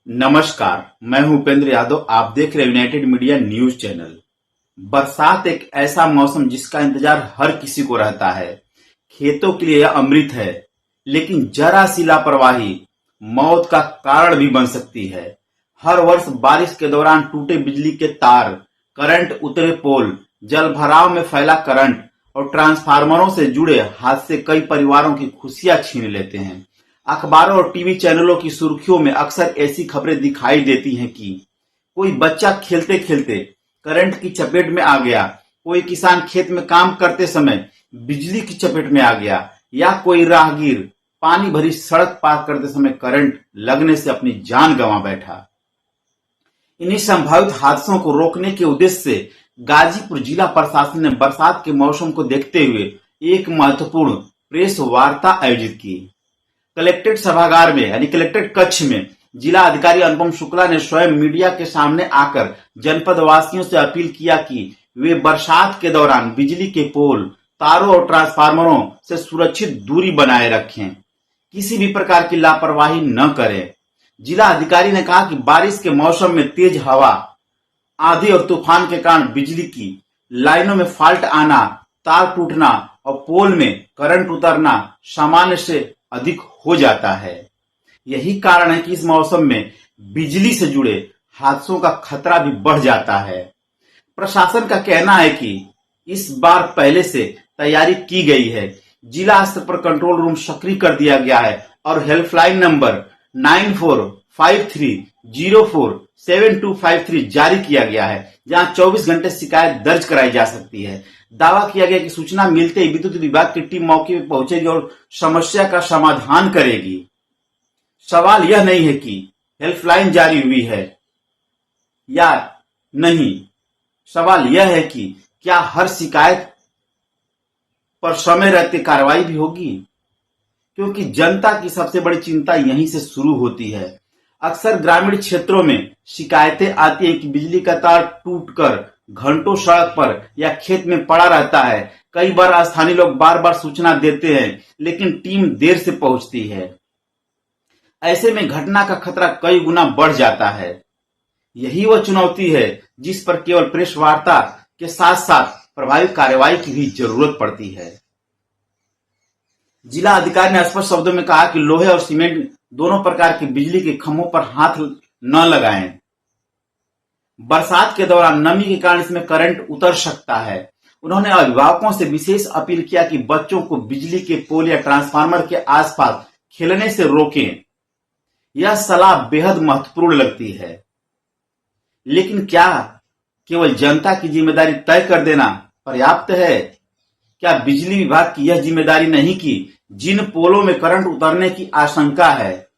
नमस्कार, मैं हूं उपेंद्र यादव। आप देख रहे हैं यूनाइटेड मीडिया न्यूज चैनल। बरसात एक ऐसा मौसम जिसका इंतजार हर किसी को रहता है। खेतों के लिए यह अमृत है, लेकिन जरा सी लापरवाही मौत का कारण भी बन सकती है। हर वर्ष बारिश के दौरान टूटे बिजली के तार, करंट उतरे पोल, जल भराव में फैला करंट और ट्रांसफार्मरों से जुड़े हादसे कई परिवारों की खुशियां छीन लेते हैं। अखबारों और टीवी चैनलों की सुर्खियों में अक्सर ऐसी खबरें दिखाई देती हैं कि कोई बच्चा खेलते खेलते करंट की चपेट में आ गया, कोई किसान खेत में काम करते समय बिजली की चपेट में आ गया, या कोई राहगीर पानी भरी सड़क पार करते समय करंट लगने से अपनी जान गंवा बैठा। इन्हीं संभावित हादसों को रोकने के उद्देश्य से गाजीपुर जिला प्रशासन ने बरसात के मौसम को देखते हुए एक महत्वपूर्ण प्रेस वार्ता आयोजित की। कलेक्ट्रेट सभागार में यानी कलेक्ट्रेट कक्ष में जिला अधिकारी अनुपम शुक्ला ने स्वयं मीडिया के सामने आकर जनपद वासियों से अपील किया कि वे बरसात के दौरान बिजली के पोल, तारों और ट्रांसफार्मरों से सुरक्षित दूरी बनाए रखें, किसी भी प्रकार की लापरवाही न करें। जिला अधिकारी ने कहा कि बारिश के मौसम में तेज हवा, आंधी और तूफान के कारण बिजली की लाइनों में फॉल्ट आना, तार टूटना और पोल में करंट उतरना सामान्य से अधिक हो जाता है। यही कारण है कि इस मौसम में बिजली से जुड़े हादसों का खतरा भी बढ़ जाता है। प्रशासन का कहना है कि इस बार पहले से तैयारी की गई है। जिला स्तर पर कंट्रोल रूम सक्रिय कर दिया गया है और हेल्पलाइन नंबर 9453047253 जारी किया गया है, जहां 24 घंटे शिकायत दर्ज कराई जा सकती है। दावा किया गया कि सूचना मिलते ही विद्युत विभाग की टीम मौके पर पहुंचेगी और समस्या का समाधान करेगी। सवाल यह नहीं है कि हेल्पलाइन जारी हुई है या नहीं, सवाल यह है कि क्या हर शिकायत पर समय रहते कार्रवाई भी होगी, क्योंकि जनता की सबसे बड़ी चिंता यहीं से शुरू होती है। अक्सर ग्रामीण क्षेत्रों में शिकायतें आती हैं कि बिजली का तार टूटकर घंटों सड़क पर या खेत में पड़ा रहता है। कई बार स्थानीय लोग बार बार सूचना देते हैं, लेकिन टीम देर से पहुंचती है। ऐसे में घटना का खतरा कई गुना बढ़ जाता है। यही वह चुनौती है जिस पर केवल प्रेस वार्ता के साथ साथ प्रभावी कार्रवाई की भी जरूरत पड़ती है। जिला अधिकारी ने स्पष्ट शब्दों में कहा कि लोहे और सीमेंट दोनों प्रकार के बिजली के खंभों पर हाथ न लगाएं। बरसात के दौरान नमी के कारण इसमें करंट उतर सकता है। उन्होंने अभिभावकों से विशेष अपील किया कि बच्चों को बिजली के पोल या ट्रांसफार्मर के आसपास खेलने से रोकें। यह सलाह बेहद महत्वपूर्ण लगती है, लेकिन क्या केवल जनता की जिम्मेदारी तय कर देना पर्याप्त है? क्या बिजली विभाग की यह जिम्मेदारी नहीं कि जिन पोलों में करंट उतरने की आशंका है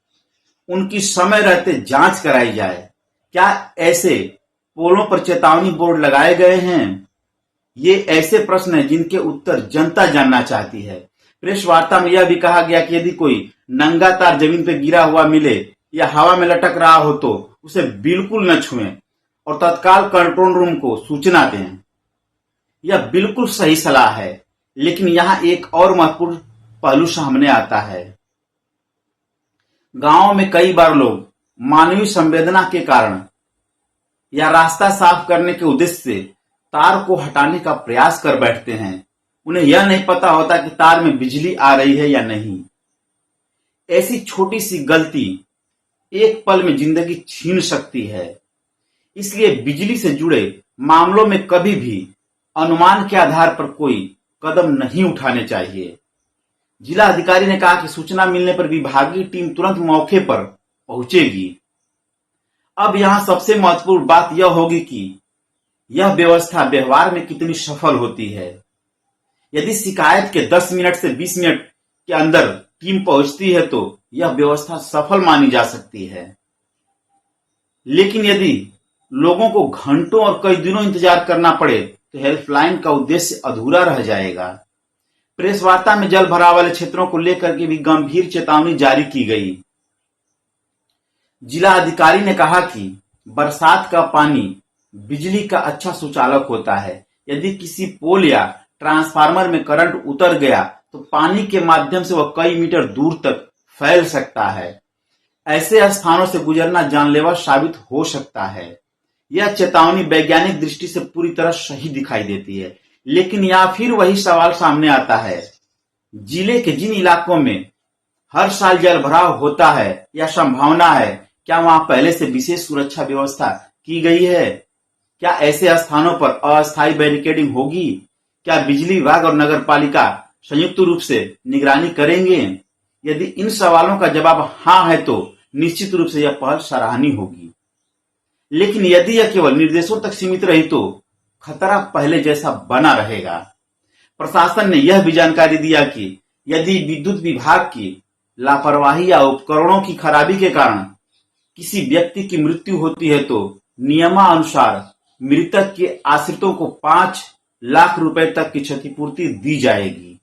उनकी समय रहते जांच कराई जाए? क्या ऐसे पोलों पर चेतावनी बोर्ड लगाए गए हैं? ये ऐसे प्रश्न हैं जिनके उत्तर जनता जानना चाहती है। प्रेस वार्ता में यह भी कहा गया कि यदि कोई नंगा तार जमीन पर गिरा हुआ मिले या हवा में लटक रहा हो तो उसे बिल्कुल न छुएं और तत्काल कंट्रोल रूम को सूचना दें। यह बिल्कुल सही सलाह है, लेकिन यहां एक और महत्वपूर्ण पहलू सामने आता है। गांवों में कई बार लोग मानवीय संवेदना के कारण या रास्ता साफ करने के उद्देश्य से तार को हटाने का प्रयास कर बैठते हैं। उन्हें यह नहीं पता होता कि तार में बिजली आ रही है या नहीं। ऐसी छोटी सी गलती एक पल में जिंदगी छीन सकती है। इसलिए बिजली से जुड़े मामलों में कभी भी अनुमान के आधार पर कोई कदम नहीं उठाने चाहिए। जिला अधिकारी ने कहा कि सूचना मिलने पर विभागीय टीम तुरंत मौके पर पहुंचेगी। अब यहां सबसे महत्वपूर्ण बात यह होगी कि यह व्यवस्था व्यवहार में कितनी सफल होती है। यदि शिकायत के 10 मिनट से 20 मिनट के अंदर टीम पहुंचती है तो यह व्यवस्था सफल मानी जा सकती है, लेकिन यदि लोगों को घंटों और कई दिनों इंतजार करना पड़े तो हेल्पलाइन का उद्देश्य अधूरा रह जाएगा। प्रेस वार्ता में जल भराव वाले क्षेत्रों को लेकर के भी गंभीर चेतावनी जारी की गई। जिला अधिकारी ने कहा कि बरसात का पानी बिजली का अच्छा सुचालक होता है। यदि किसी पोल या ट्रांसफार्मर में करंट उतर गया तो पानी के माध्यम से वह कई मीटर दूर तक फैल सकता है। ऐसे स्थानों से गुजरना जानलेवा साबित हो सकता है। यह चेतावनी वैज्ञानिक दृष्टि से पूरी तरह सही दिखाई देती है, लेकिन यहाँ फिर वही सवाल सामने आता है, जिले के जिन इलाकों में हर साल जलभराव होता है या संभावना है, क्या वहां पहले से विशेष सुरक्षा व्यवस्था की गई है? क्या ऐसे स्थानों पर अस्थायी बैरिकेडिंग होगी? क्या बिजली विभाग और नगर पालिका संयुक्त रूप से निगरानी करेंगे? यदि इन सवालों का जवाब हाँ है तो निश्चित रूप से यह पहल सराहनीय होगी, लेकिन यदि यह केवल निर्देशों तक सीमित रही तो खतरा पहले जैसा बना रहेगा। प्रशासन ने यह भी जानकारी दिया कि यदि विद्युत विभाग की लापरवाही या उपकरणों की खराबी के कारण किसी व्यक्ति की मृत्यु होती है तो नियमानुसार मृतक के आश्रितों को 5 लाख रुपए तक की क्षतिपूर्ति दी जाएगी।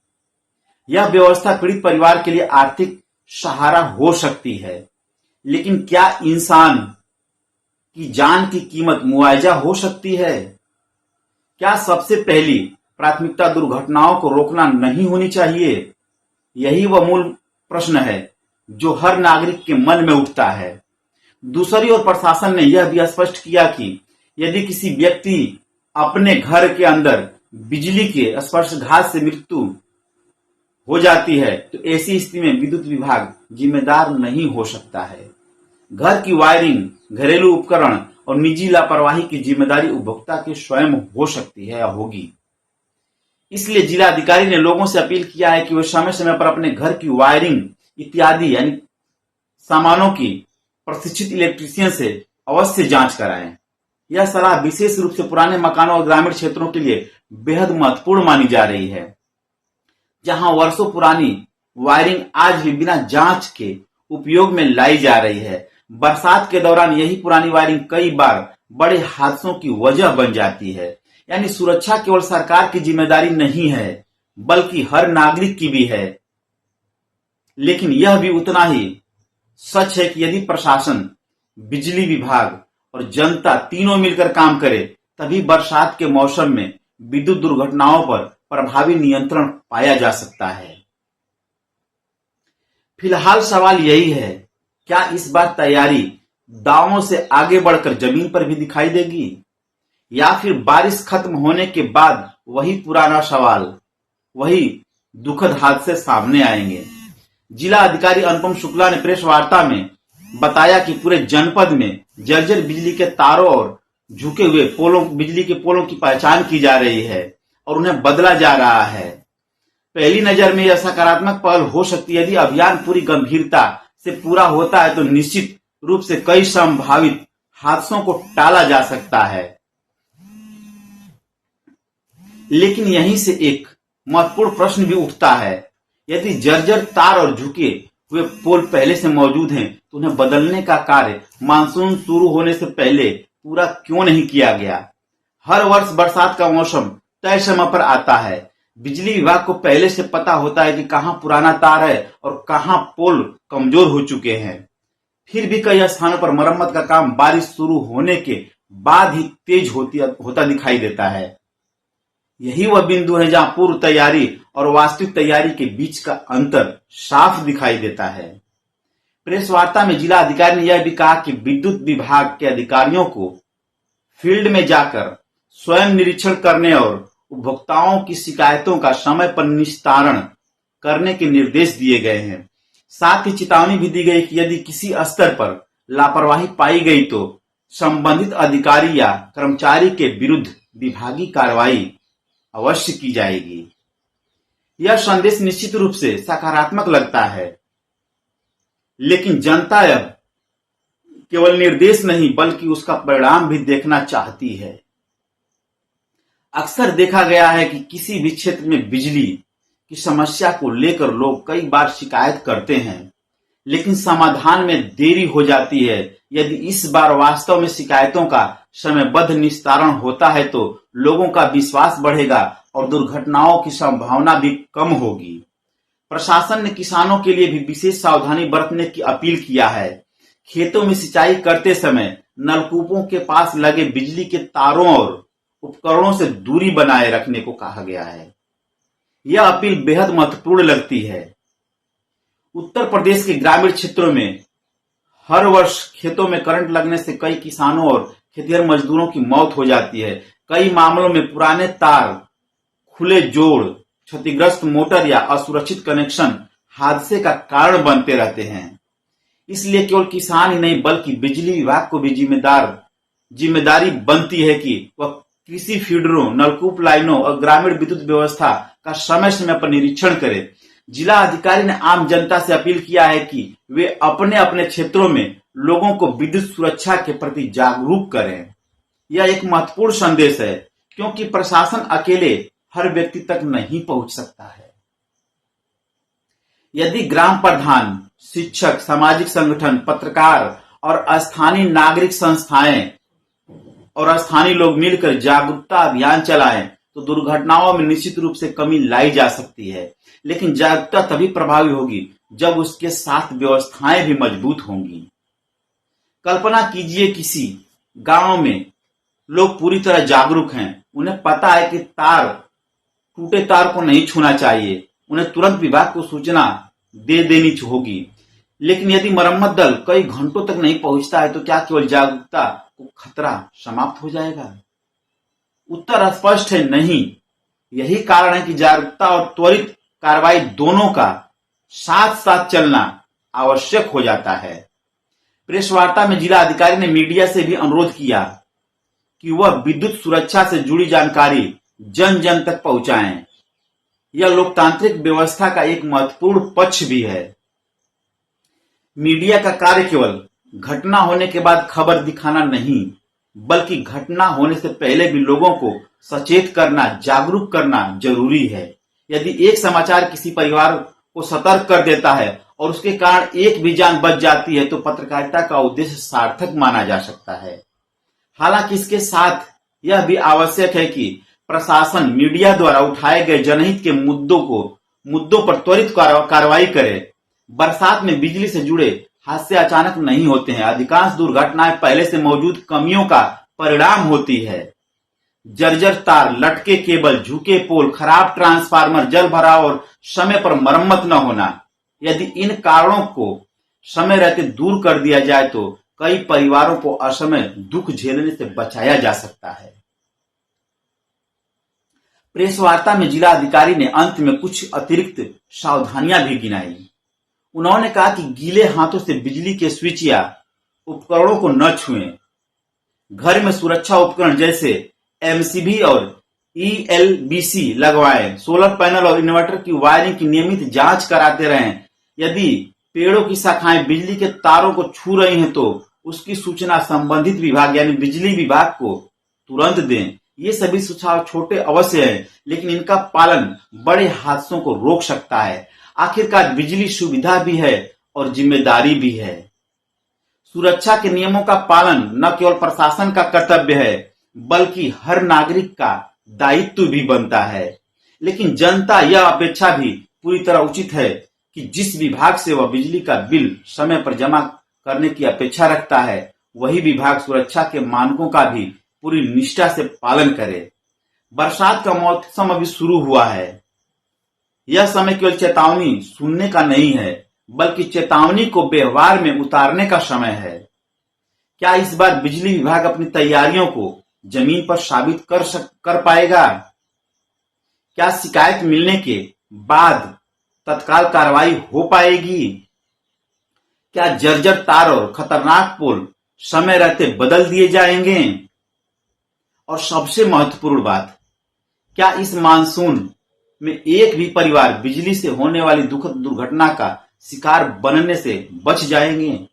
यह व्यवस्था पीड़ित परिवार के लिए आर्थिक सहारा हो सकती है, लेकिन क्या इंसान की जान की कीमत मुआवजा हो सकती है? क्या सबसे पहली प्राथमिकता दुर्घटनाओं को रोकना नहीं होनी चाहिए? यही वह मूल प्रश्न है जो हर नागरिक के मन में उठता है। दूसरी ओर प्रशासन ने यह भी स्पष्ट किया कि यदि किसी व्यक्ति अपने घर के अंदर बिजली के स्पर्शघात से मृत्यु हो जाती है तो ऐसी स्थिति में विद्युत विभाग जिम्मेदार नहीं हो सकता है। घर की वायरिंग, घरेलू उपकरण और निजी लापरवाही की जिम्मेदारी उपभोक्ता के स्वयं हो सकती है या होगी। इसलिए जिलाधिकारी ने लोगों से अपील किया है कि वे समय समय पर अपने घर की वायरिंग इत्यादि यानी सामानों की प्रशिक्षित इलेक्ट्रीशियन से अवश्य जांच कराएं। यह सलाह विशेष रूप से पुराने मकानों और ग्रामीण क्षेत्रों के लिए बेहद महत्वपूर्ण मानी जा रही है, जहां वर्षों पुरानी वायरिंग आज भी बिना जांच के उपयोग में लाई जा रही है। बरसात के दौरान यही पुरानी वायरिंग कई बार बड़े हादसों की वजह बन जाती है। यानी सुरक्षा केवल सरकार की जिम्मेदारी नहीं है, बल्कि हर नागरिक की भी है। लेकिन यह भी उतना ही सच है कि यदि प्रशासन, बिजली विभाग और जनता तीनों मिलकर काम करे, तभी बरसात के मौसम में विद्युत दुर्घटनाओं पर प्रभावी नियंत्रण पाया जा सकता है। फिलहाल सवाल यही है, क्या इस बार तैयारी दावों से आगे बढ़कर जमीन पर भी दिखाई देगी, या फिर बारिश खत्म होने के बाद वही पुराना सवाल, वही दुखद हादसे सामने आएंगे? जिला अधिकारी अनुपम शुक्ला ने प्रेस वार्ता में बताया कि पूरे जनपद में जर्जर बिजली के तारों और झुके हुए बिजली के पोलों की पहचान की जा रही है और उन्हें बदला जा रहा है। पहली नजर में यह सकारात्मक पहल हो सकती है। यदि अभियान पूरी गंभीरता से पूरा होता है तो निश्चित रूप से कई संभावित हादसों को टाला जा सकता है। लेकिन यहीं से एक महत्वपूर्ण प्रश्न भी उठता है, यदि जर्जर तार और झुके हुए पोल पहले से मौजूद हैं तो उन्हें बदलने का कार्य मानसून शुरू होने से पहले पूरा क्यों नहीं किया गया? हर वर्ष बरसात का मौसम तय समय पर आता है। बिजली विभाग को पहले से पता होता है कि कहां पुराना तार है और कहां पोल कमजोर हो चुके हैं। फिर भी कई स्थानों पर मरम्मत का काम बारिश शुरू होने के बाद ही तेज होता दिखाई देता है। यही वह बिंदु है जहां पूर्व तैयारी और वास्तविक तैयारी के बीच का अंतर साफ दिखाई देता है। प्रेस वार्ता में जिला अधिकारी ने यह भी कहा कि विद्युत विभाग के अधिकारियों को फील्ड में जाकर स्वयं निरीक्षण करने और उपभोक्ताओं की शिकायतों का समय पर निस्तारण करने के निर्देश दिए गए हैं। साथ ही चेतावनी भी दी गई कि यदि किसी स्तर पर लापरवाही पाई गई तो संबंधित अधिकारी या कर्मचारी के विरुद्ध विभागीय कार्रवाई अवश्य की जाएगी। यह संदेश निश्चित रूप से सकारात्मक लगता है, लेकिन जनता अब केवल निर्देश नहीं बल्कि उसका परिणाम भी देखना चाहती है। अक्सर देखा गया है कि किसी भी क्षेत्र में बिजली की समस्या को लेकर लोग कई बार शिकायत करते हैं, लेकिन समाधान में देरी हो जाती है। यदि इस बार वास्तव में शिकायतों का समयबद्ध निस्तारण होता है तो लोगों का विश्वास बढ़ेगा और दुर्घटनाओं की संभावना भी कम होगी। प्रशासन ने किसानों के लिए भी विशेष सावधानी बरतने की अपील किया है। खेतों में सिंचाई करते समय नलकूपों के पास लगे बिजली के तारों और उपकरणों से दूरी बनाए रखने को कहा गया है। यह अपील बेहद महत्वपूर्ण लगती है। उत्तर प्रदेश के ग्रामीण क्षेत्रों में हर वर्ष खेतों में करंट लगने से कई किसानों और खेतिहर मजदूरों की मौत हो जाती है। कई मामलों में पुराने तार, खुले जोड़, क्षतिग्रस्त मोटर या असुरक्षित कनेक्शन हादसे का कारण बनते रहते हैं। इसलिए केवल किसान ही नहीं बल्कि बिजली विभाग को भी जिम्मेदारी बनती है कि वह कृषि फीडरों, नलकूप लाइनों और ग्रामीण विद्युत व्यवस्था का समय समय पर निरीक्षण करे। जिला अधिकारी ने आम जनता से अपील किया है कि वे अपने अपने क्षेत्रों में लोगों को विद्युत सुरक्षा के प्रति जागरूक करें। यह एक महत्वपूर्ण संदेश है क्योंकि प्रशासन अकेले हर व्यक्ति तक नहीं पहुंच सकता है। यदि ग्राम प्रधान, शिक्षक, सामाजिक संगठन, पत्रकार और स्थानीय नागरिक संस्थाएं और स्थानीय लोग मिलकर जागरूकता अभियान चलाएं तो दुर्घटनाओं में निश्चित रूप से कमी लाई जा सकती है। लेकिन जागरूकता तभी प्रभावी होगी जब उसके साथ व्यवस्थाएं भी मजबूत होंगी। कल्पना कीजिए किसी गांव में लोग पूरी तरह जागरूक हैं, उन्हें पता है कि टूटे तार को नहीं छूना चाहिए, उन्हें तुरंत विभाग को सूचना दे देनी होगी। लेकिन यदि मरम्मत दल कई घंटों तक नहीं पहुंचता है तो क्या केवल जागरूकता को खतरा समाप्त हो जाएगा? उत्तर स्पष्ट है, नहीं। यही कारण है कि जागरूकता और त्वरित कार्रवाई दोनों का साथ साथ चलना आवश्यक हो जाता है। प्रेस वार्ता में जिला अधिकारी ने मीडिया से भी अनुरोध किया कि वह विद्युत सुरक्षा से जुड़ी जानकारी जन जन तक पहुंचाएं। यह लोकतांत्रिक व्यवस्था का एक महत्वपूर्ण पक्ष भी है। मीडिया का कार्य केवल घटना होने के बाद खबर दिखाना नहीं, बल्कि घटना होने से पहले भी लोगों को सचेत करना, जागरूक करना जरूरी है। यदि एक समाचार किसी परिवार को सतर्क कर देता है और उसके कारण एक भी जान बच जाती है तो पत्रकारिता का उद्देश्य सार्थक माना जा सकता है। हालांकि इसके साथ यह भी आवश्यक है कि प्रशासन मीडिया द्वारा उठाए गए जनहित के मुद्दों पर त्वरित कार्रवाई करे। बरसात में बिजली से जुड़े हादसे अचानक नहीं होते हैं। अधिकांश दुर्घटनाएं पहले से मौजूद कमियों का परिणाम होती है। जर्जर तार, लटके केबल, झुके पोल, खराब ट्रांसफार्मर, जल भराव और समय पर मरम्मत न होना। यदि इन कारणों को समय रहते दूर कर दिया जाए तो कई परिवारों को असमय दुख झेलने से बचाया जा सकता है। प्रेस वार्ता में जिला अधिकारी ने अंत में कुछ अतिरिक्त सावधानियां भी गिनाई। उन्होंने कहा कि गीले हाथों से बिजली के स्विच या उपकरणों को न छुएं। घर में सुरक्षा उपकरण जैसे एमसीबी और ईएलबीसी लगवाएं। सोलर पैनल और इन्वर्टर की वायरिंग की नियमित जांच कराते रहें। यदि पेड़ों की शाखाएं बिजली के तारों को छू रही हैं तो उसकी सूचना संबंधित विभाग यानी बिजली विभाग को तुरंत दें। ये सभी सुझाव छोटे अवश्य हैं, लेकिन इनका पालन बड़े हादसों को रोक सकता है। आखिरकार बिजली सुविधा भी है और जिम्मेदारी भी है। सुरक्षा के नियमों का पालन न केवल प्रशासन का कर्तव्य है बल्कि हर नागरिक का दायित्व भी बनता है। लेकिन जनता यह अपेक्षा भी पूरी तरह उचित है कि जिस विभाग से वह बिजली का बिल समय पर जमा करने की अपेक्षा रखता है वही विभाग सुरक्षा के मानकों का भी पूरी निष्ठा से पालन करे। बरसात का मौसम अभी शुरू हुआ है। यह समय केवल चेतावनी सुनने का नहीं है बल्कि चेतावनी को व्यवहार में उतारने का समय है। क्या इस बार बिजली विभाग अपनी तैयारियों को जमीन पर साबित कर पाएगा? क्या शिकायत मिलने के बाद तत्काल कार्रवाई हो पाएगी? क्या जर्जर तार और खतरनाक पोल समय रहते बदल दिए जाएंगे? और सबसे महत्वपूर्ण बात, क्या इस मानसून में एक भी परिवार बिजली से होने वाली दुखद दुर्घटना का शिकार बनने से बच जाएंगे?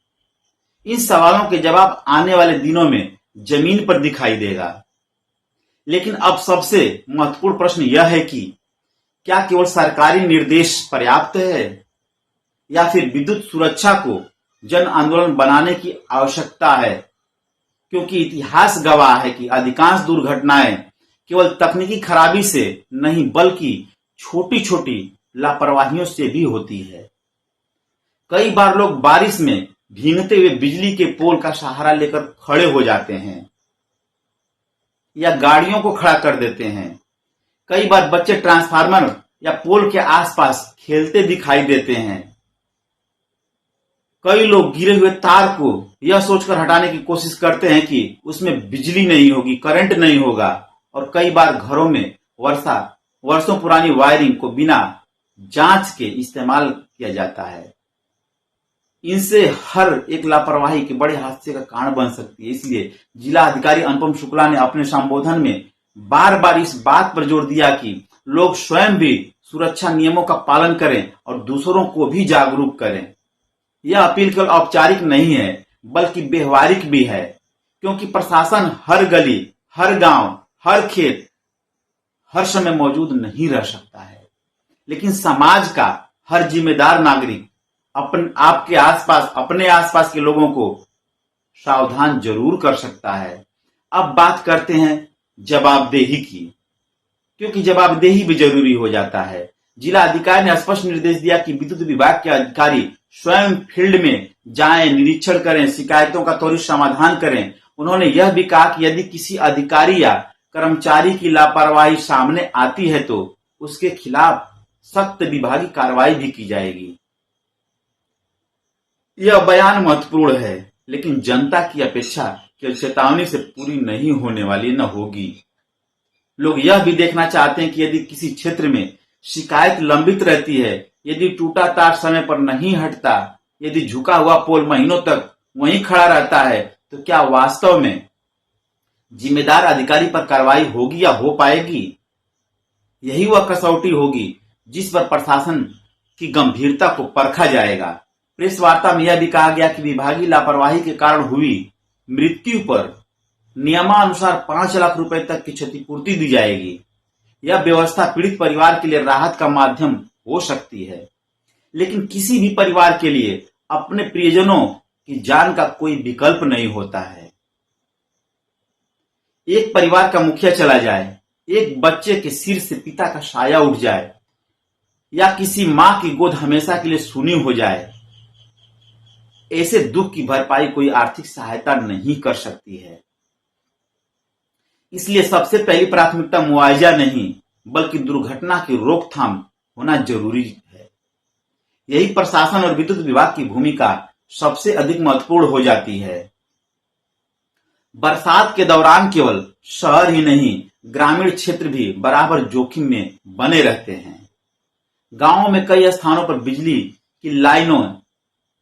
इन सवालों के जवाब आने वाले दिनों में जमीन पर दिखाई देगा। लेकिन अब सबसे महत्वपूर्ण प्रश्न यह है कि क्या केवल सरकारी निर्देश पर्याप्त है या फिर विद्युत सुरक्षा को जन आंदोलन बनाने की आवश्यकता है? क्योंकि इतिहास गवाह है कि अधिकांश दुर्घटनाएं केवल तकनीकी खराबी से नहीं बल्कि छोटी छोटी लापरवाहियों से भी होती है। कई बार लोग बारिश में भीगते हुए बिजली के पोल का सहारा लेकर खड़े हो जाते हैं या गाड़ियों को खड़ा कर देते हैं। कई बार बच्चे ट्रांसफार्मर या पोल के आसपास खेलते दिखाई देते हैं। कई लोग गिरे हुए तार को यह सोचकर हटाने की कोशिश करते हैं कि उसमें बिजली नहीं होगी, करंट नहीं होगा, और कई बार घरों में वर्षों पुरानी वायरिंग को बिना जांच के इस्तेमाल किया जाता है। इनसे हर एक लापरवाही के बड़े हादसे का कारण बन सकती है। इसलिए जिला अधिकारी अनुपम शुक्ला ने अपने संबोधन में बार बार इस बात पर जोर दिया कि लोग स्वयं भी सुरक्षा नियमों का पालन करें और दूसरों को भी जागरूक करें। यह अपील केवल औपचारिक नहीं है बल्कि व्यवहारिक भी है, क्योंकि प्रशासन हर गली, हर गांव, हर खेत, हर समय मौजूद नहीं रह सकता है, लेकिन समाज का हर जिम्मेदार नागरिक अपने आसपास के लोगों को सावधान जरूर कर सकता है। अब बात करते हैं जवाबदेही की, क्योंकि जवाबदेही भी जरूरी हो जाता है। जिला अधिकारी ने स्पष्ट निर्देश दिया कि विद्युत विभाग के अधिकारी स्वयं फील्ड में जाएं, निरीक्षण करें, शिकायतों का त्वरित समाधान करें। उन्होंने यह भी कहा कि यदि किसी अधिकारी या कर्मचारी की लापरवाही सामने आती है तो उसके खिलाफ सख्त विभागीय कार्रवाई भी की जाएगी। यह बयान महत्वपूर्ण है, लेकिन जनता की अपेक्षा केवल चेतावनी से पूरी नहीं होने वाली न होगी। लोग यह भी देखना चाहते हैं कि यदि किसी क्षेत्र में शिकायत लंबित रहती है, यदि टूटा तार समय पर नहीं हटता, यदि झुका हुआ पोल महीनों तक वहीं खड़ा रहता है, तो क्या वास्तव में जिम्मेदार अधिकारी पर कार्रवाई होगी या हो पाएगी? यही वह कसौटी होगी जिस पर प्रशासन की गंभीरता को परखा जाएगा। प्रेस वार्ता में यह भी कहा गया कि विभागीय लापरवाही के कारण हुई मृत्यु पर नियमानुसार 5 लाख रुपए तक की क्षतिपूर्ति दी जाएगी। यह व्यवस्था पीड़ित परिवार के लिए राहत का माध्यम हो सकती है, लेकिन किसी भी परिवार के लिए अपने प्रियजनों की जान का कोई विकल्प नहीं होता है। एक परिवार का मुखिया चला जाए, एक बच्चे के सिर से पिता का साया उठ जाए, या किसी मां की गोद हमेशा के लिए सूनी हो जाए, ऐसे दुख की भरपाई कोई आर्थिक सहायता नहीं कर सकती है। इसलिए सबसे पहली प्राथमिकता मुआवजा नहीं बल्कि दुर्घटना की रोकथाम होना जरूरी है। यही प्रशासन और विद्युत विभाग की भूमिका सबसे अधिक महत्वपूर्ण हो जाती है। बरसात के दौरान केवल शहर ही नहीं, ग्रामीण क्षेत्र भी बराबर जोखिम में बने रहते हैं। गांवों में कई स्थानों पर बिजली की लाइनों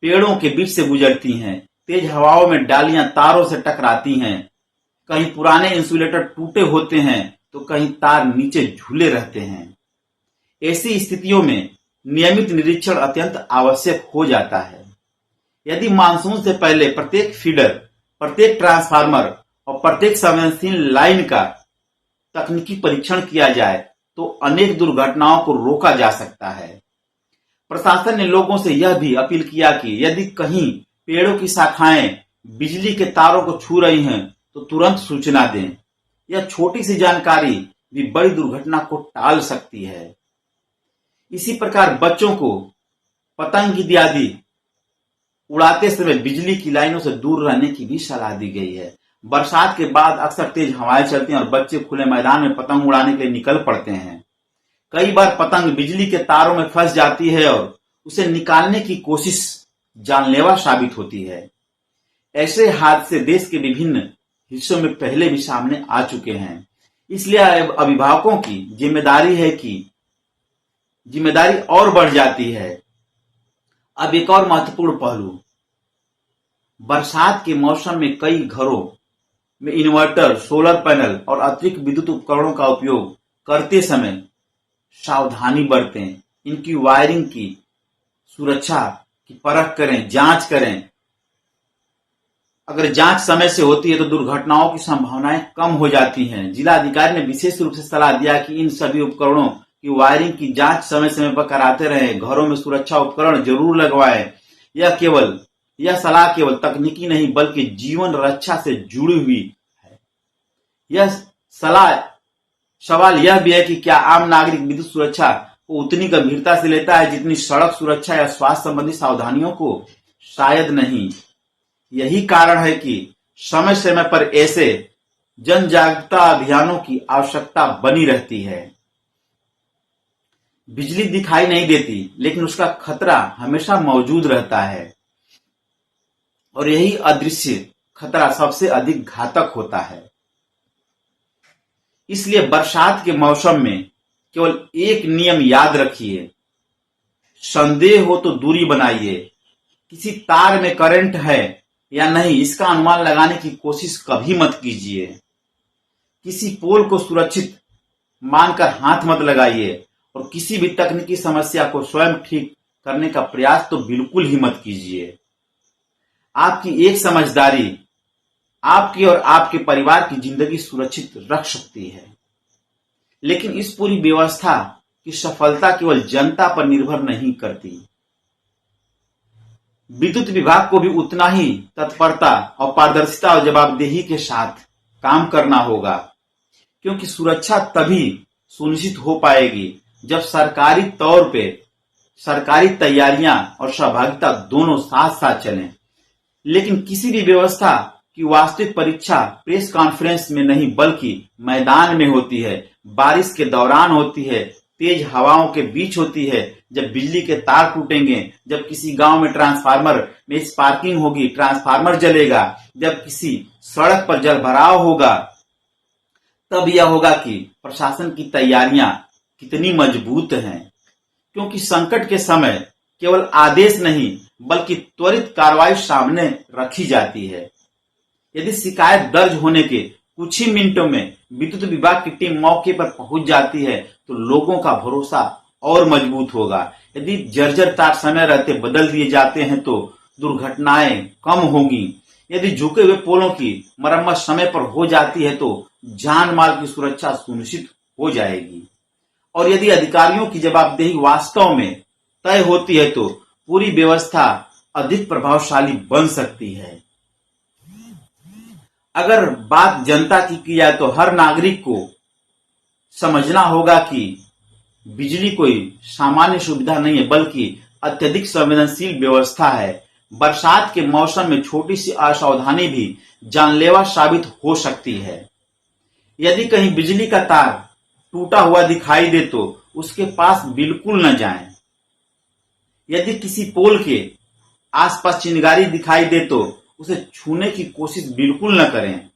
पेड़ों के बीच से गुजरती हैं, तेज हवाओं में डालियां तारों से टकराती हैं, कहीं पुराने इंसुलेटर टूटे होते हैं तो कहीं तार नीचे झूले रहते हैं। ऐसी स्थितियों में नियमित निरीक्षण अत्यंत आवश्यक हो जाता है। यदि मानसून से पहले प्रत्येक फीडर, प्रत्येक ट्रांसफार्मर और प्रत्येक संवेदनशील लाइन का तकनीकी परीक्षण किया जाए तो अनेक दुर्घटनाओं को रोका जा सकता है। प्रशासन ने लोगों से यह भी अपील किया कि यदि कहीं पेड़ों की शाखाएं बिजली के तारों को छू रही हैं तो तुरंत सूचना दें। यह छोटी सी जानकारी भी बड़ी दुर्घटना को टाल सकती है। इसी प्रकार बच्चों को पतंग इत्यादि उड़ाते समय बिजली की लाइनों से दूर रहने की भी सलाह दी गई है। बरसात के बाद अक्सर तेज हवाएं चलती हैं और बच्चे खुले मैदान में पतंग उड़ाने के लिए निकल पड़ते हैं। कई बार पतंग बिजली के तारों में फंस जाती है और उसे निकालने की कोशिश जानलेवा साबित होती है। ऐसे हादसे देश के विभिन्न हिस्सों में पहले भी सामने आ चुके हैं। इसलिए अभिभावकों की जिम्मेदारी और बढ़ जाती है। अब एक और महत्वपूर्ण पहलू, बरसात के मौसम में कई घरों में इन्वर्टर, सोलर पैनल और अतिरिक्त विद्युत उपकरणों का उपयोग करते समय सावधानी बरतें। इनकी वायरिंग की सुरक्षा की परख करें, जांच करें। अगर जांच समय से होती है तो दुर्घटनाओं की संभावनाएं कम हो जाती हैं। जिला अधिकारी ने विशेष रूप से सलाह दिया कि इन सभी उपकरणों की वायरिंग की जांच समय समय पर कराते रहें। घरों में सुरक्षा उपकरण जरूर लगवाएं। यह सलाह केवल तकनीकी नहीं बल्कि जीवन रक्षा से जुड़ी हुई है। सवाल यह भी है कि क्या आम नागरिक विद्युत सुरक्षा को उतनी गंभीरता से लेता है जितनी सड़क सुरक्षा या स्वास्थ्य संबंधी सावधानियों को? शायद नहीं। यही कारण है कि समय समय पर ऐसे जन जागरूकता अभियानों की आवश्यकता बनी रहती है। बिजली दिखाई नहीं देती, लेकिन उसका खतरा हमेशा मौजूद रहता है। और यही अदृश्य खतरा सबसे अधिक घातक होता है। इसलिए बरसात के मौसम में केवल एक नियम याद रखिए, संदेह हो तो दूरी बनाइए। किसी तार में करंट है या नहीं इसका अनुमान लगाने की कोशिश कभी मत कीजिए। किसी पोल को सुरक्षित मानकर हाथ मत लगाइए और किसी भी तकनीकी समस्या को स्वयं ठीक करने का प्रयास तो बिल्कुल ही मत कीजिए। आपकी एक समझदारी आपकी और आपके परिवार की जिंदगी सुरक्षित रख सकती है। लेकिन इस पूरी व्यवस्था की सफलता केवल जनता पर निर्भर नहीं करती। विद्युत विभाग को भी उतना ही तत्परता और पारदर्शिता और जवाबदेही के साथ काम करना होगा, क्योंकि सुरक्षा तभी सुनिश्चित हो पाएगी जब सरकारी तौर पे सरकारी तैयारियां और सहभागिता दोनों साथ साथ चलें। लेकिन किसी भी व्यवस्था की वास्तविक परीक्षा प्रेस कॉन्फ्रेंस में नहीं बल्कि मैदान में होती है, बारिश के दौरान होती है, तेज हवाओं के बीच होती है, जब बिजली के तार टूटेंगे, जब किसी गांव में ट्रांसफार्मर में स्पार्किंग होगी, ट्रांसफार्मर जलेगा, जब किसी सड़क पर जलभराव होगा, तब यह होगा कि प्रशासन की तैयारियां कितनी मजबूत हैं। क्योंकि संकट के समय केवल आदेश नहीं बल्कि त्वरित कार्रवाई सामने रखी जाती है। यदि शिकायत दर्ज होने के कुछ ही मिनटों में विद्युत विभाग की टीम मौके पर पहुंच जाती है तो लोगों का भरोसा और मजबूत होगा। यदि जर्जर तार समय रहते बदल दिए जाते हैं तो दुर्घटनाएं कम होंगी। यदि झुके हुए पोलों की मरम्मत समय पर हो जाती है तो जान माल की सुरक्षा सुनिश्चित हो जाएगी। और यदि अधिकारियों की जवाबदेही वास्तव में तय होती है तो पूरी व्यवस्था अधिक प्रभावशाली बन सकती है। अगर बात जनता की जाए तो हर नागरिक को समझना होगा कि बिजली कोई सामान्य सुविधा नहीं है बल्कि अत्यधिक संवेदनशील व्यवस्था है। बरसात के मौसम में छोटी सी असावधानी भी जानलेवा साबित हो सकती है। यदि कहीं बिजली का तार टूटा हुआ दिखाई दे तो उसके पास बिल्कुल न जाएं। यदि किसी पोल के आसपास चिंगारी दिखाई दे तो उसे छूने की कोशिश बिल्कुल न करें।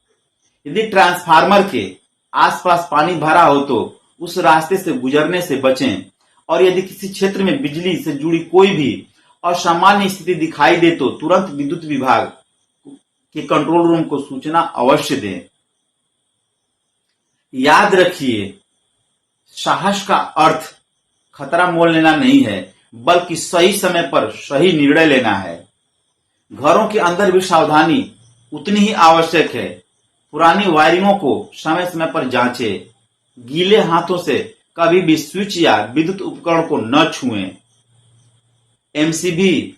यदि ट्रांसफार्मर के आसपास पानी भरा हो तो उस रास्ते से गुजरने से बचें। और यदि किसी क्षेत्र में बिजली से जुड़ी कोई भी असामान्य स्थिति दिखाई दे तो तुरंत विद्युत विभाग के कंट्रोल रूम को सूचना अवश्य दें। याद रखिए, साहस का अर्थ खतरा मोल लेना नहीं है बल्कि सही समय पर सही निर्णय लेना है। घरों के अंदर भी सावधानी उतनी ही आवश्यक है। पुरानी वायरिंगों को समय समय पर जांचें। गीले हाथों से कभी भी स्विच या विद्युत उपकरण को न छुएं। एमसीबी,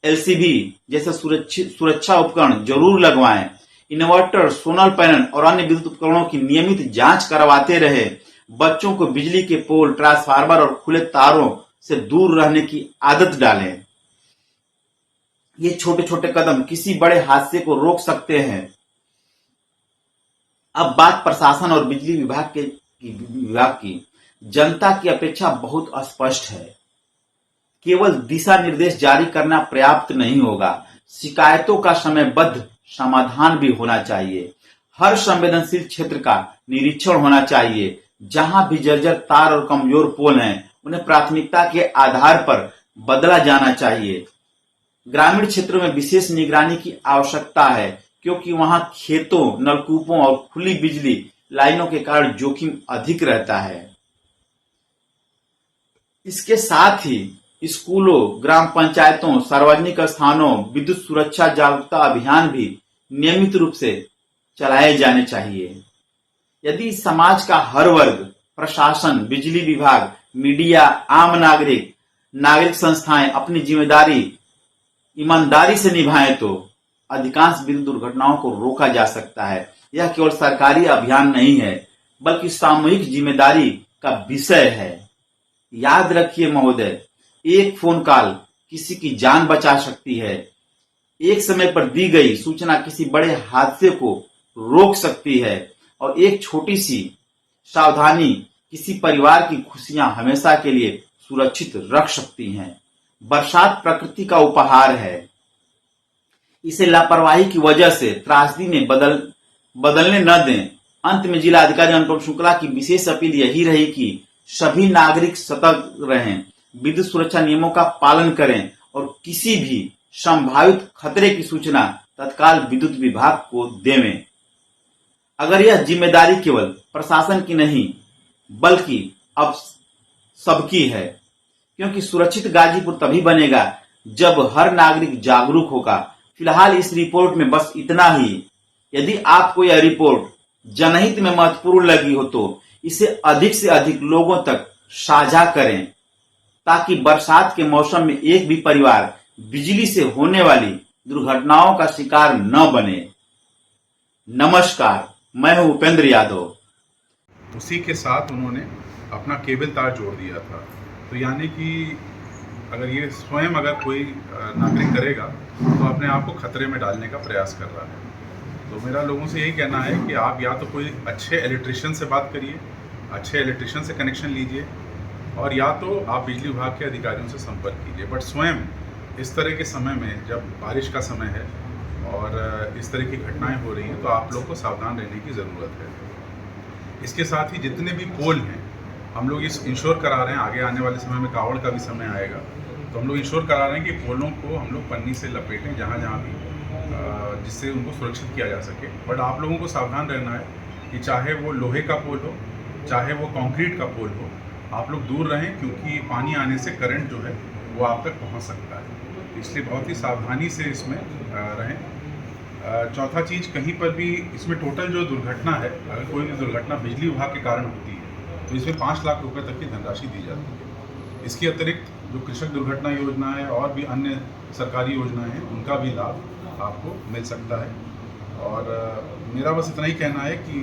एलसीबी जैसे सुरक्षा उपकरण जरूर लगवाएं। इन्वर्टर, सोलर पैनल और अन्य विद्युत उपकरणों की नियमित जांच करवाते रहे। बच्चों को बिजली के पोल, ट्रांसफार्मर और खुले तारों से दूर रहने की आदत डालें। ये छोटे छोटे कदम किसी बड़े हादसे को रोक सकते हैं। अब बात प्रशासन और बिजली विभाग की। जनता की अपेक्षा बहुत स्पष्ट है। केवल दिशा निर्देश जारी करना पर्याप्त नहीं होगा। शिकायतों का समयबद्ध समाधान भी होना चाहिए। हर संवेदनशील क्षेत्र का निरीक्षण होना चाहिए। जहां भी जर्जर तार और कमजोर पोल हैं उन्हें प्राथमिकता के आधार पर बदला जाना चाहिए। ग्रामीण क्षेत्रों में विशेष निगरानी की आवश्यकता है क्योंकि वहां खेतों, नलकूपों और खुली बिजली लाइनों के कारण जोखिम अधिक रहता है। इसके साथ ही स्कूलों, ग्राम पंचायतों, सार्वजनिक स्थानों विद्युत सुरक्षा जागरूकता अभियान भी नियमित रूप से चलाए जाने चाहिए। यदि समाज का हर वर्ग, प्रशासन, बिजली विभाग, मीडिया, आम नागरिक संस्थाएं अपनी जिम्मेदारी ईमानदारी से निभाएं तो अधिकांश विद्युत दुर्घटनाओं को रोका जा सकता है। यह केवल सरकारी अभियान नहीं है बल्कि सामूहिक जिम्मेदारी का विषय है। याद रखिए महोदय, एक फोन कॉल किसी की जान बचा सकती है। एक समय पर दी गई सूचना किसी बड़े हादसे को रोक सकती है और एक छोटी सी सावधानी किसी परिवार की खुशियां हमेशा के लिए सुरक्षित रख सकती हैं। बरसात प्रकृति का उपहार है। इसे लापरवाही की वजह से त्रासदी में बदलने न दें। अंत में जिला अधिकारी अनुपम शुक्ला की विशेष अपील यही रही कि सभी नागरिक सतर्क रहें, विद्युत सुरक्षा नियमों का पालन करें और किसी भी संभावित खतरे की सूचना तत्काल विद्युत विभाग को देवें। अगर यह जिम्मेदारी केवल प्रशासन की नहीं बल्कि अब सबकी है, क्योंकि सुरक्षित गाजीपुर तभी बनेगा जब हर नागरिक जागरूक होगा। फिलहाल इस रिपोर्ट में बस इतना ही। यदि आपको यह रिपोर्ट जनहित में महत्वपूर्ण लगी हो तो इसे अधिक से अधिक लोगों तक साझा करें, ताकि बरसात के मौसम में एक भी परिवार बिजली से होने वाली दुर्घटनाओं का शिकार न बने। नमस्कार, मैं हूं उपेंद्र यादव। उसी के साथ उन्होंने अपना केबल तार जोड़ दिया था। तो यानी कि अगर कोई नागरिक करेगा तो अपने आप को खतरे में डालने का प्रयास कर रहा है। तो मेरा लोगों से यही कहना है कि आप या तो कोई अच्छे इलेक्ट्रिशियन से बात करिए, अच्छे इलेक्ट्रिशियन से कनेक्शन लीजिए, और या तो आप बिजली विभाग के अधिकारियों से संपर्क कीजिए। बट स्वयं इस तरह के समय में, जब बारिश का समय है और इस तरह की घटनाएं हो रही हैं, तो आप लोग को सावधान रहने की ज़रूरत है। इसके साथ ही जितने भी पोल हैं, हम लोग इस इंश्योर करा रहे हैं, आगे आने वाले समय में कावड़ का भी समय आएगा, तो हम लोग इंश्योर करा रहे हैं कि पोलों को हम लोग पन्नी से लपेटें जहाँ जहाँ भी, जिससे उनको सुरक्षित किया जा सके। बट आप लोगों को सावधान रहना है कि चाहे वो लोहे का पोल हो, चाहे वो कंक्रीट का पोल हो, आप लोग दूर रहें, क्योंकि पानी आने से करंट जो है वो आप तक पहुँच सकता है। इसलिए बहुत ही सावधानी से इसमें रहें। चौथा चीज़, कहीं पर भी इसमें टोटल जो दुर्घटना है, अगर कोई भी दुर्घटना बिजली विभाग के कारण होती है तो इसमें 5 लाख रुपए तक की धनराशि दी जाती है। इसके अतिरिक्त जो कृषक दुर्घटना योजना है और भी अन्य सरकारी योजनाएं हैं, उनका भी लाभ आपको मिल सकता है। और मेरा बस इतना ही कहना है कि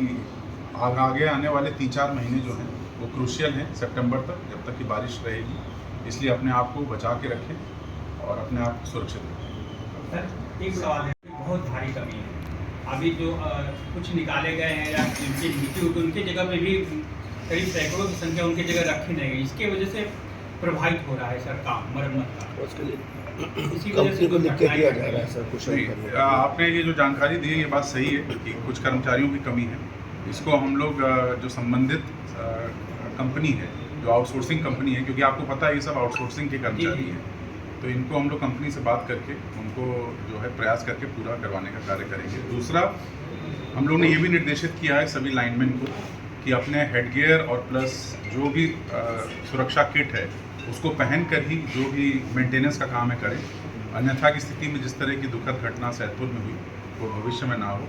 आगे आने वाले 3-4 महीने जो हैं वो क्रूशियल हैं, सितंबर तक, जब तक की बारिश रहेगी। इसलिए अपने आप को बचा के रखें और अपने आप को सुरक्षित रखें। सर, एक सवाल है, बहुत भारी कमी है। अभी जो कुछ निकाले गए हैं या जिनकी नीति होगी उनकी जगह पे भी करीब सैकड़ों की संख्या उनकी जगह रखी नहीं गई। इसके वजह से प्रभावित हो रहा है सर काम मरम्मत का। उसके लिए इसी वजह से लिख के दिया जा रहा है सर कुछ। आपने ये जो जानकारी दी है, ये बात सही है कि कुछ कर्मचारियों की कमी है। इसको हम लोग जो संबंधित कंपनी है, जो आउटसोर्सिंग कंपनी है, क्योंकि आपको पता है ये सब आउटसोर्सिंग के कर्मचारी हैं, तो इनको हम लोग कंपनी से बात करके उनको जो है प्रयास करके पूरा करवाने का कार्य करेंगे। दूसरा, हम लोग ने ये भी निर्देशित किया है सभी लाइनमैन को कि अपने हेडगियर और प्लस जो भी सुरक्षा किट है उसको पहन कर ही जो भी मेंटेनेंस का काम है करें, अन्यथा की स्थिति में जिस तरह की दुखद घटना सैदपुर में हुई वो भविष्य में ना हो।